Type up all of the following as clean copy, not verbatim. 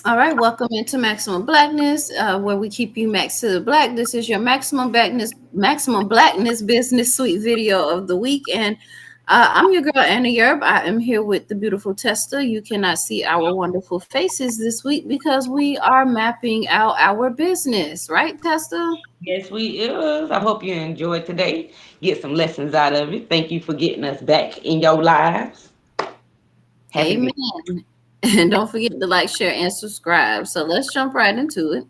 All right, welcome into Maximum Blackness, where we keep you max to the black. This is your Maximum Blackness Business Suite video of the week, and I'm your girl Anna Yerb. I am here with the beautiful Testa. You cannot see our wonderful faces this week because we are mapping out our business, right, Testa? Yes, we is. I hope you enjoyed today. Get some lessons out of it. Thank you for getting us back in your lives. Happy to be. Amen. And don't forget to like, share, and subscribe. So let's jump right into it.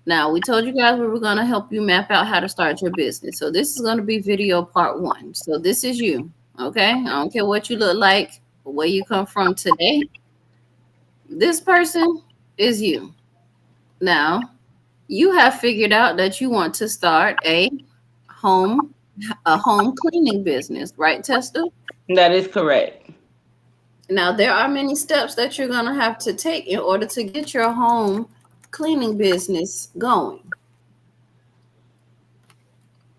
Now, we told you guys we were going to help you map out how to start your business. So this is going to be video part one. So this is you, okay? I don't care what you look like, where you come from today. This person is you. Now, you have figured out that you want to start home a home cleaning business, right, Testa? That is correct. Now, there are many steps that you're going to have to take in order to get your home cleaning business going.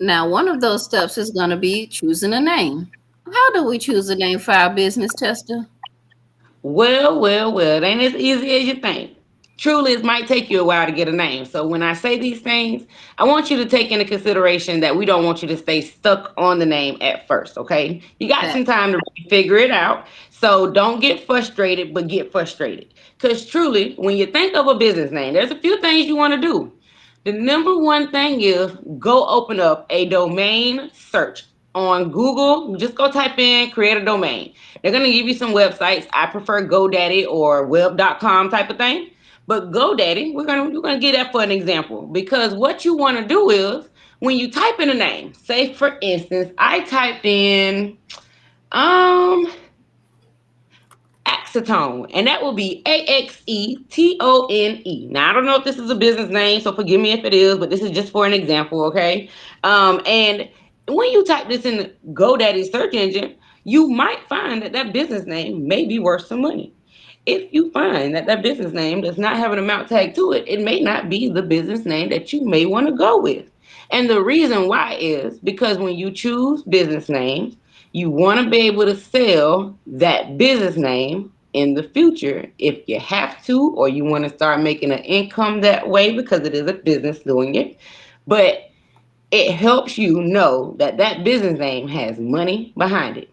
Now, one of those steps is going to be choosing a name. How do we choose a name for our business, Tester? Well. It ain't as easy as you think. Truly, it might take you a while to get a name. So when I say these things, I want you to take into consideration that we don't want you to stay stuck on the name at first, okay? You got That some time to really figure it out. So don't get frustrated, but get frustrated. Because truly, when you think of a business name, there's a few things you want to do. The number one thing is go open up a domain search on Google. Just go type in create a domain. They're going to give you some websites. I prefer GoDaddy or web.com type of thing. But GoDaddy, we're gonna get that for an example because what you want to do is when you type in a name, say for instance, I typed in um Axetone, and that will be Axetone. Now I don't know if this is a business name, so forgive me if it is, but this is just for an example, okay? And when you type this in the GoDaddy search engine, you might find that that business name may be worth some money. If you find that that business name does not have an amount tag to it, it may not be the business name that you may want to go with. And the reason why is because when you choose business names, you want to be able to sell that business name in the future if you have to, or you want to start making an income that way because it is a business doing it. But it helps you know that that business name has money behind it.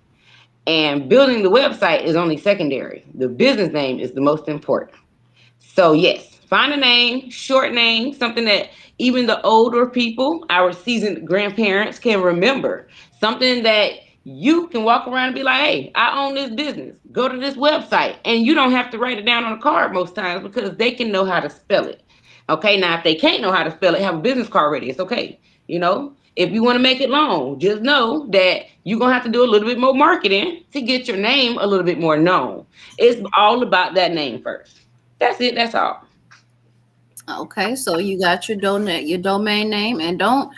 And building the website is only secondary. The business name is the most important. So, yes, find a name, short name, something that even the older people, our seasoned grandparents, can remember. Something that you can walk around and be like, hey, I own this business. Go to this website. And you don't have to write it down on a card most times because they can know how to spell it. Okay, now if they can't know how to spell it, have a business card ready. It's okay. If you want to make it long, just know that you're going to have to do a little bit more marketing to get your name a little bit more known. It's all about that name first. That's it. That's all. okay? So you got your domain name, and don't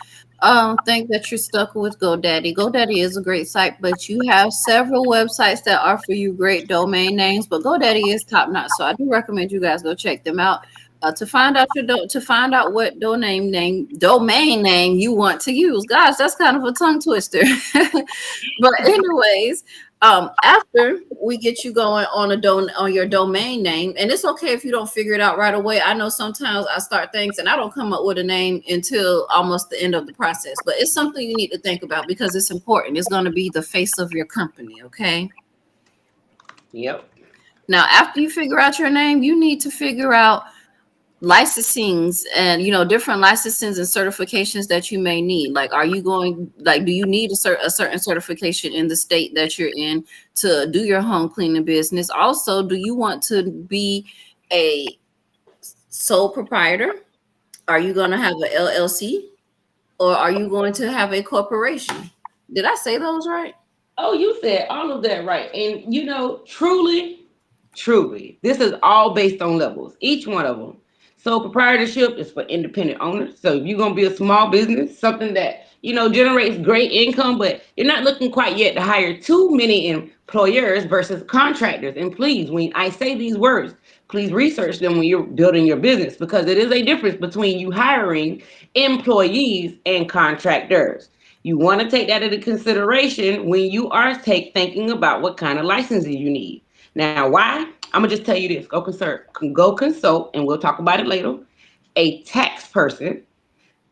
think that you're stuck with GoDaddy. GoDaddy is a great site, but you have several websites that offer you great domain names. But GoDaddy is top notch, so I do recommend you guys go check them out. To find out what domain name you want to use. Gosh, that's kind of a tongue twister. But anyways, after we get you going on on your domain name, and it's okay if you don't figure it out right away. I know sometimes I start things and I don't come up with a name until almost the end of the process, but it's something you need to think about because it's important. It's going to be the face of your company, okay? Yep. Now, after you figure out your name, you need to figure out licensings and different licensings and certifications that you may need. Like, do you need a certain certification in the state that you're in to do your home cleaning business? Also, do you want to be a sole proprietor? Are you going to have a LLC, or are you going to have a corporation? Did I say those right? Oh, you said all of that right. And truly, this is all based on levels, each one of them. So proprietorship is for independent owners. So if you're gonna be a small business, something that generates great income, but you're not looking quite yet to hire too many employers versus contractors. And please, when I say these words, please research them when you're building your business because it is a difference between you hiring employees and contractors. You want to take that into consideration when you are thinking about what kind of licenses you need. Now, why? I'm gonna just tell you this: go consult, and we'll talk about it later. A tax person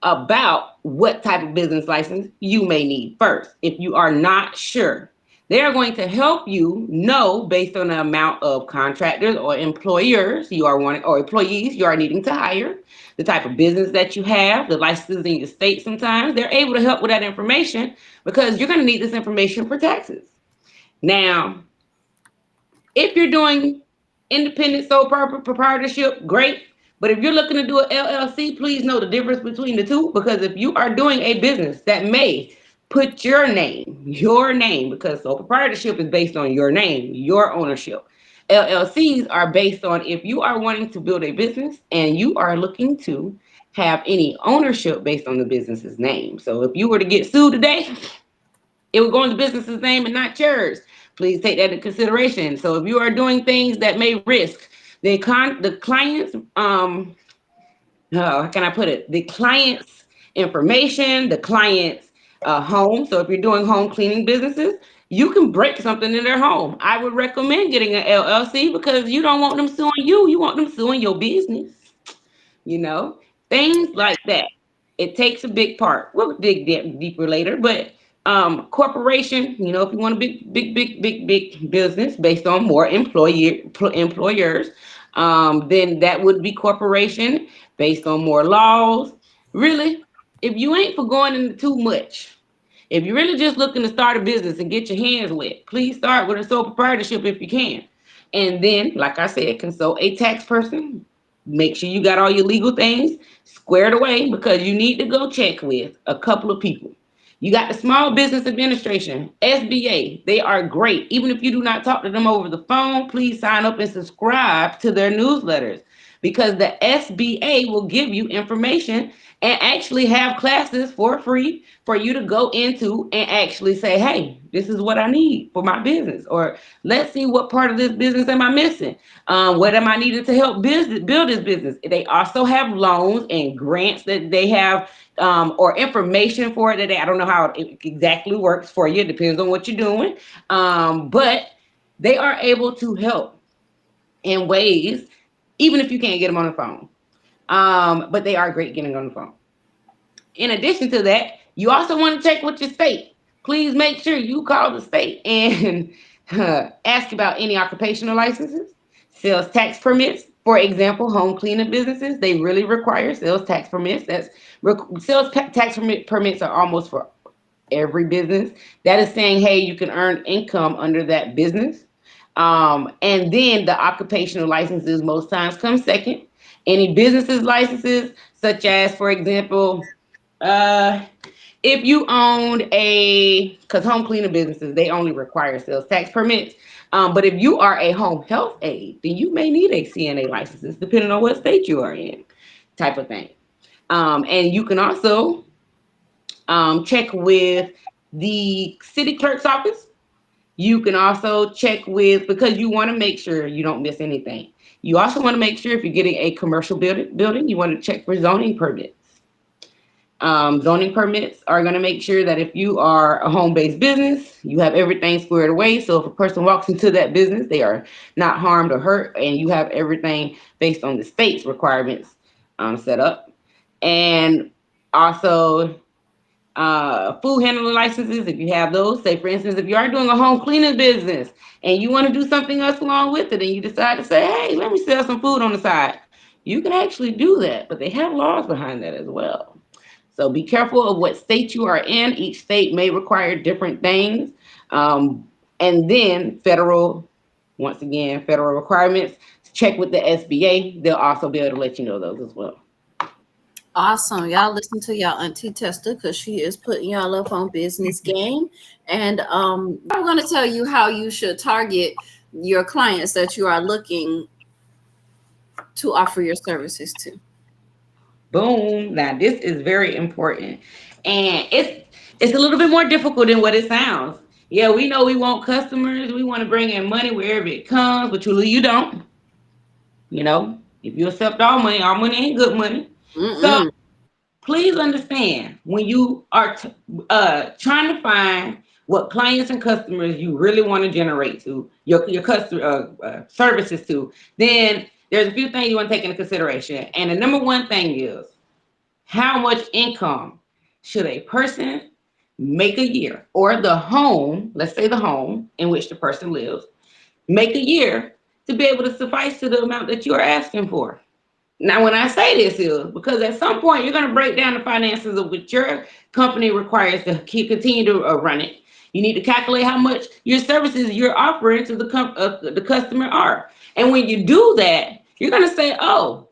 about what type of business license you may need first. If you are not sure, they are going to help you know based on the amount of contractors or employers you are wanting or employees you are needing to hire, the type of business that you have, the licenses in your state. Sometimes they're able to help with that information because you're going to need this information for taxes. Now, if you're doing independent sole proprietorship, great. But if you're looking to do an LLC, please know the difference between the two. Because if you are doing a business that may put your name, because sole proprietorship is based on your name, your ownership. LLCs are based on if you are wanting to build a business and you are looking to have any ownership based on the business's name. So if you were to get sued today, it would go in the business's name and not yours. Please take that into consideration. So if you are doing things that may risk the client's how can I put it? The client's information, the client's home. So if you're doing home cleaning businesses, you can break something in their home. I would recommend getting an LLC because you don't want them suing you. You want them suing your business. You know, things like that. It takes a big part. We'll dig deeper later, but corporation, if you want a big business based on more employers, then that would be corporation based on more laws. Really, if you ain't for going into too much, if you're really just looking to start a business and get your hands wet, please start with a sole proprietorship if you can. And then, like I said, consult a tax person. Make sure you got all your legal things squared away because you need to go check with a couple of people. You got the Small Business Administration, SBA. They are great. Even if you do not talk to them over the phone, please sign up and subscribe to their newsletters because the SBA will give you information and actually have classes for free for you to go into and actually say, hey, this is what I need for my business. Or let's see what part of this business am I missing? What am I needed to help build this business? They also have loans and grants that they have or information for it that I don't know how it exactly works for you. It depends on what you're doing. But they are able to help in ways, even if you can't get them on the phone. But they are great getting on the phone. In addition to that, you also want to check with your state. Please make sure you call the state and ask about any occupational licenses, sales tax permits. For example, home cleaning businesses, they really require sales tax permits. Permits are almost for every business. That is saying, hey, you can earn income under that business. And then the occupational licenses most times come second. Any businesses licenses, such as, for example, uh, if you owned because home cleaning businesses, they only require sales tax permits. But if you are a home health aide, then you may need a CNA license, depending on what state you are in, type of thing. And you can also check with the city clerk's office. You can also check with, because you want to make sure you don't miss anything. You also want to make sure if you're getting a commercial building, you want to check for zoning permits. Zoning permits are going to make sure that if you are a home-based business, you have everything squared away. So if a person walks into that business, they are not harmed or hurt, and you have everything based on the state's requirements set up. And also food handling licenses, if you have those. Say, for instance, if you are doing a home cleaning business and you want to do something else along with it, and you decide to say, hey, let me sell some food on the side, you can actually do that, but they have laws behind that as well. So be careful of what state you are in. Each state may require different things. And then once again, federal requirements. Check with the SBA. They'll also be able to let you know those as well. Awesome. Y'all listen to y'all Auntie Testa because she is putting y'all up on business game. And I'm going to tell you how you should target your clients that you are looking to offer your services to. Boom. Now this is very important. And it's a little bit more difficult than what it sounds. Yeah, we know we want customers, we want to bring in money wherever it comes, but truly you don't. If you accept all money ain't good money. So Mm-mm. please understand when you are trying to find what clients and customers you really want to generate to your customer services to, then there's a few things you want to take into consideration. And the number one thing is how much income should a person make a year, or the home, let's say the home in which the person lives, make a year to be able to suffice to the amount that you are asking for. Now, when I say this is because at some point you're going to break down the finances of what your company requires to continue to run it. You need to calculate how much your services you're offering to the customer are. And when you do that, you're going to say, oh,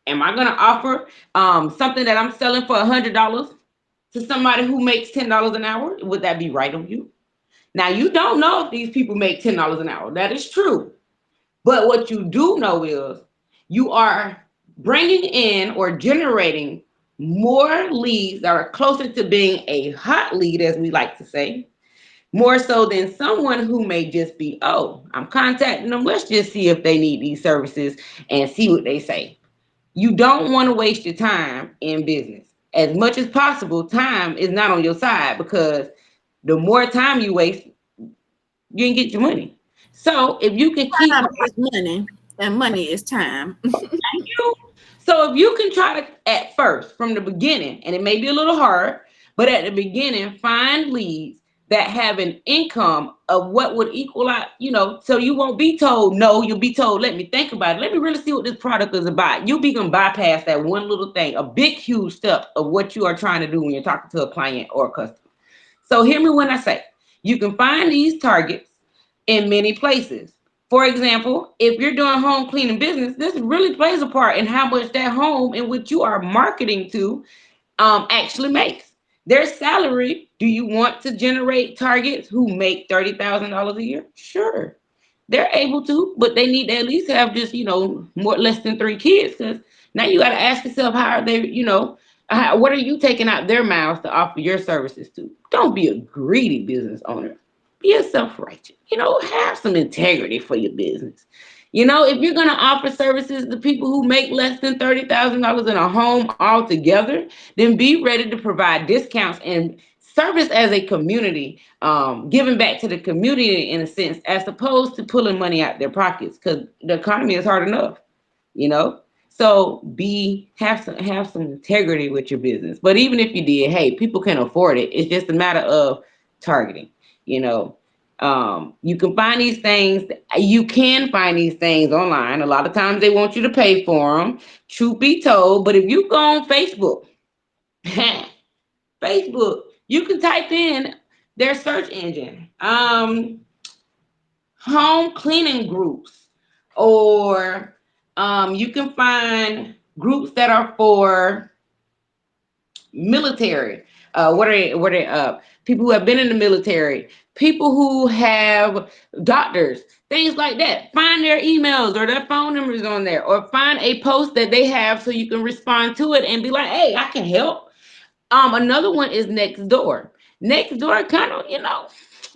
am I going to offer something that I'm selling for $100 to somebody who makes $10 an hour? Would that be right of you? Now, you don't know if these people make $10 an hour. That is true. But what you do know is you are bringing in or generating more leads that are closer to being a hot lead, as we like to say, more so than someone who may just be, oh, I'm contacting them. Let's just see if they need these services and see what they say. You don't want to waste your time in business. As much as possible, time is not on your side, because the more time you waste, you can get your money. So if you can keep Time is money, and money is time. you. So if you can try to, at first, from the beginning, and it may be a little hard, but at the beginning, find leads that have an income of what would equal out, so you won't be told no, you'll be told, let me think about it. Let me really see what this product is about. You'll be going to bypass that one little thing, a big, huge step of what you are trying to do when you're talking to a client or a customer. So hear me when I say, you can find these targets in many places. For example, if you're doing home cleaning business, this really plays a part in how much that home in which you are marketing to actually makes. Their salary, do you want to generate targets who make $30,000 a year? Sure. They're able to, but they need to at least have just, more less than 3 kids. Because now you got to ask yourself, how are they, what are you taking out their mouths to offer your services to? Don't be a greedy business owner. Be a self-righteous. Have some integrity for your business. If you're going to offer services to people who make less than $30,000 in a home altogether, then be ready to provide discounts and service as a community, giving back to the community in a sense, as opposed to pulling money out their pockets, because the economy is hard enough, you know. So have some integrity with your business. But even if you did, hey, people can afford it. It's just a matter of targeting, you know. You can find these things. You can find these things online. A lot of times they want you to pay for them. Truth be told, but if you go on Facebook, Facebook, you can type in their search engine, home cleaning groups, or you can find groups that are for military. What are people who have been in the military, people who have doctors, things like that. Find their emails or their phone numbers on there, or find a post that they have so you can respond to it and be like, hey, I can help. Another one is next door. Next door, kind of,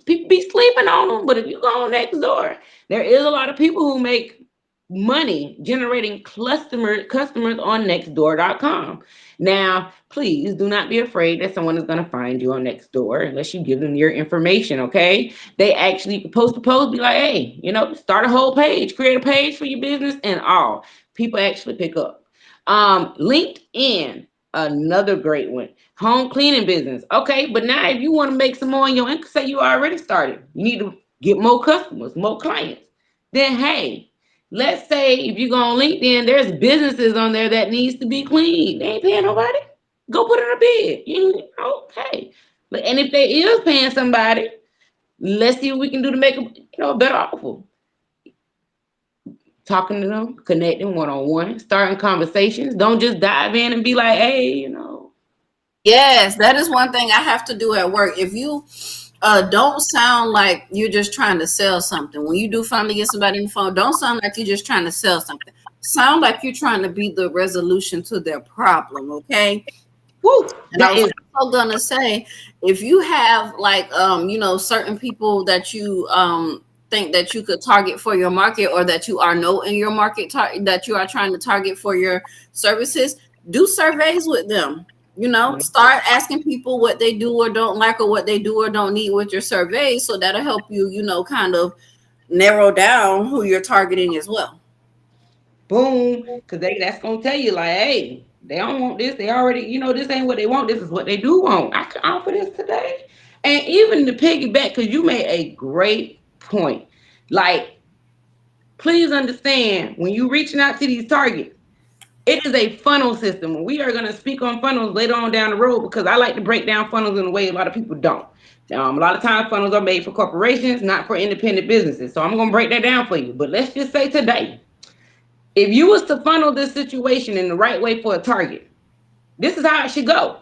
people be sleeping on them, but if you go on next door, there is a lot of people who make money generating customers on nextdoor.com. Now, please do not be afraid that someone is going to find you on Nextdoor unless you give them your information, okay? They actually post a post, be like, hey, start a whole page, create a page for your business and all. People actually pick up. LinkedIn, another great one. Home cleaning business. Okay, but now if you want to make some more on your income, say you already started, you need to get more customers, more clients. Then hey, let's say if you go on LinkedIn, there's businesses on there that needs to be cleaned. They ain't paying nobody. Go put in a bid. Okay. And if they is paying somebody, let's see what we can do to make them, a better offer. Talking to them, connecting one-on-one, starting conversations. Don't just dive in and be like, hey. Yes, that is one thing I have to do at work. If you don't sound like you're just trying to sell something. When you do finally get somebody on the phone, don't sound like you're just trying to sell something. Sound like you're trying to be the resolution to their problem, okay? Woo, And I that was is also gonna say, if you have like certain people that you think that you could target for your market, or that you are know in your market that you are trying to target for your services, do surveys with them. Start asking people what they do or don't like, or what they do or don't need with your survey. So that'll help you, kind of narrow down who you're targeting as well. Boom, because that's gonna tell you like, hey, they don't want this. They already, this ain't what they want. This is what they do want. I can offer this today. And even to piggyback, because you made a great point. Like, please understand when you reaching out to these targets, it is a funnel system. We are gonna speak on funnels later on down the road because I like to break down funnels in a way a lot of people don't. A lot of times funnels are made for corporations, not for independent businesses. So I'm gonna break that down for you. But let's just say today, if you was to funnel this situation in the right way for a target, this is how it should go.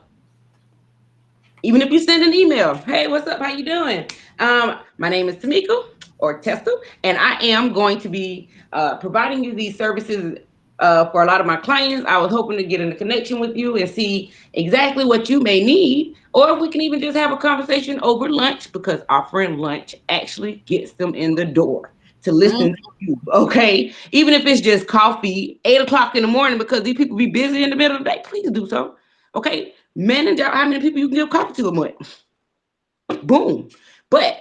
Even if you send an email, hey, what's up? How you doing? My name is Tamika or Testa, and I am going to be providing you these services for a lot of my clients. I was hoping to get in a connection with you and see exactly what you may need, or if we can even just have a conversation over lunch because offering lunch actually gets them in the door to listen to you. Okay, even if it's just coffee, 8 o'clock in the morning, because these people be busy in the middle of the day. Please do so. Okay, manage out how many people you can give coffee to a month. Boom. But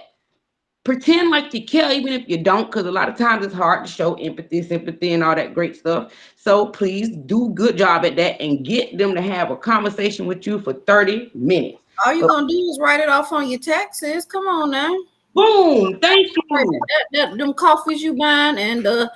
pretend like you care, even if you don't, because a lot of times it's hard to show empathy, sympathy, and all that great stuff. So please do a good job at that and get them to have a conversation with you for 30 minutes. All you're going to do is write it off on your taxes. Come on now. Boom. Thank you. Them coffees you buying and the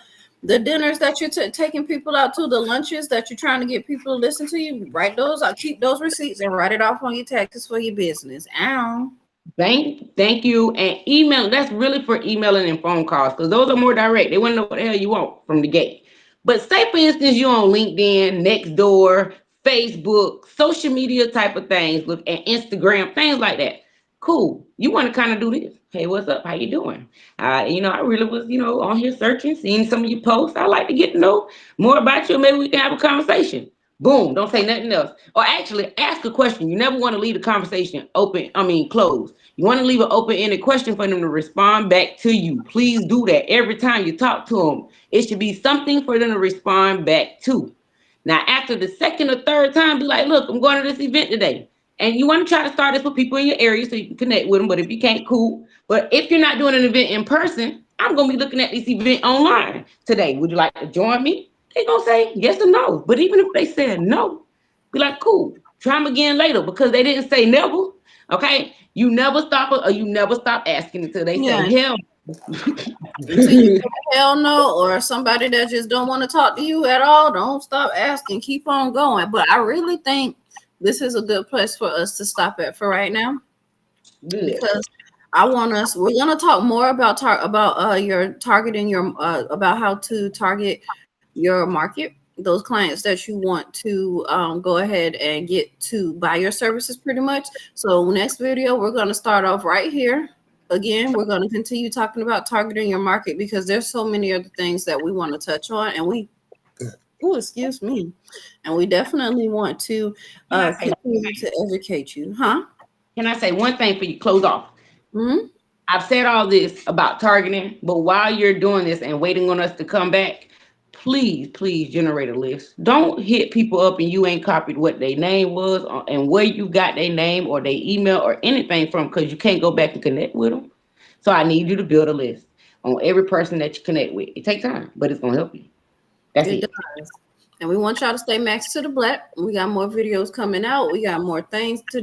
dinners that you're taking people out to, the lunches that you're trying to get people to listen to you, write those out, keep those receipts and write it off on your taxes for your business. Ow. Thank you. And email, that's really for emailing and phone calls because those are more direct. They want to know what the hell you want from the gate. But say, for instance, you're on LinkedIn, Nextdoor, Facebook, social media type of things, look at Instagram, things like that. Cool. You want to kind of do this. Hey, what's up? How you doing? I really was, on here searching, seeing some of your posts. I like to get to know more about you. Maybe we can have a conversation. Boom. Don't say nothing else. Or actually ask a question. You never want to leave the conversation closed. You want to leave an open-ended question for them to respond back to you. Please do that every time you talk to them. It should be something for them to respond back to. Now, after the second or third time, be like, look, I'm going to this event today. And you want to try to start this with people in your area so you can connect with them. But if you can't, cool. But if you're not doing an event in person, I'm going to be looking at this event online today. Would you like to join me? They're going to say yes or no. But even if they said no, be like, cool. Try them again later because they didn't say never. Okay? You never stop asking until they say hell. Until you say hell no, or somebody that just don't want to talk to you at all, don't stop asking. Keep on going. But I really think this is a good place for us to stop at for right now. Good. Because we're gonna talk more about your targeting about how to target your market, those clients that you want to go ahead and get to buy your services pretty much. So next video, we're going to start off right here. Again, we're going to continue talking about targeting your market because there's so many other things that we want to touch on, and excuse me. And we definitely want to continue to educate you. Huh? Can I say one thing for you close off? Mm-hmm. I've said all this about targeting, but while you're doing this and waiting on us to come back, please generate a list. Don't hit people up and you ain't copied what their name was and where you got their name or their email or anything from because you can't go back and connect with them. So I need you to build a list on every person that you connect with. It takes time, but it's going to help you. That's it. Does. And we want y'all to stay maxed to the black. We got more videos coming out. We got more things to